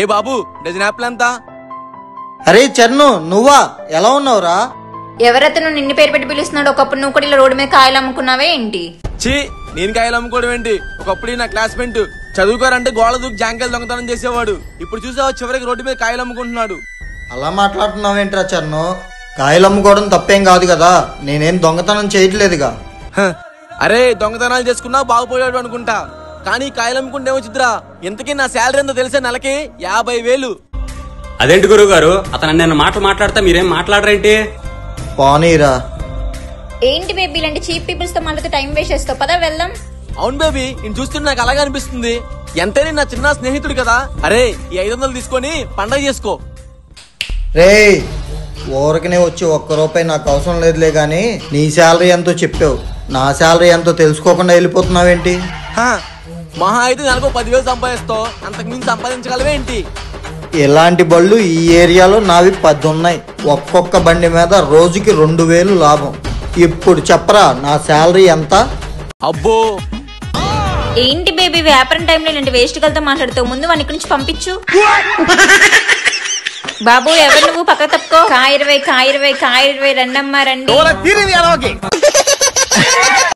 ఏ బాబు dozen Apple ఎంత? అరే చరణు, నువ్వా? ఎలా ఉన్నావురా? ఎవరైతే నిన్ను పేరు పెట్టి పిలుస్తున్నాడు? ఒకప్పుడు నువ్వు కూడా ఇలా రోడ్డు మీద కాయలు అమ్ముకున్నావే ఏంటి? చీ, నేను కాయలు అమ్ముకోవడం ఏంటి? ఒకప్పుడు నా క్లాస్మేట్ చదువుకోరంటే గోళ దూకి జాంకాయలు దొంగతనం చేసేవాడు. ఇప్పుడు చూసావా చివరికి రోడ్డు మీద కాయలు అమ్ముకుంటున్నాడు. అలా మాట్లాడుతున్నావేంట్రా చరణు? కాయలు అమ్ముకోవడం తప్పేం కాదు కదా, నేనేం దొంగతనం చేయట్లేదుగా. అరే దొంగతనాలు చేసుకున్నా బాగుపోయాడు అనుకుంటా, కానీ కాయలు అమ్ముకుంటే ఏమొచ్చిద్దిరా? ఇంతకీ నా శాలరీ ఎంతో తెలిసే నెలకి 50,000. అదేంటి గురువు గారు, అతను నేను మాట్లాడితే మీరేం మాట్లాడరేంటి? పోనీరా. ఏంటి బేబీ, ఇలాంటి చీప్ పీపుల్స్ తో మనకు టైం వేస్ట్ చేస్తావు, పదా వెళ్దాం. అవును బేబీ, నేను చూస్తుంటే నాకు అలాగే అనిపిస్తుంది. ఎంతైనా నా చిన్న స్నేహితుడు కదా. అరే ఈ 500 తీసుకొని పండగ చేసుకో. రే, ఊరికనే వచ్చి ₹1 నాకు అవసరం లేదులే గాని, నీ శాలరీ ఎంతో చెప్పావు, నా శాలరీ ఎంతో తెలుసుకోకుండా వెళ్ళిపోతున్నావేంటి? మహా అయితే నెలకు 10,000 సంపాదిస్తావు, అంతకు మించి సంపాదించగలవేంటి? ఇలాంటి బళ్ళు ఈ ఏరియాలో నావి 10 ఉన్నాయి. ఒక్కొక్క బండి మీద రోజుకి 2,000 లాభం. ఇప్పుడు చెప్పరా నా శాలరీ ఎంత? అబ్బో, ఏంటి బేబీ వ్యాపారం టైంలో ఇలాంటి వేస్ట్ గలతో మాట్లాడుతావు? ముందు వాని ఇక్కడి నుంచి పంపించు. బాబు ఎవరు నువ్వు? పక్క తప్పుకో. కాయ 20 రండమ్మా రండి.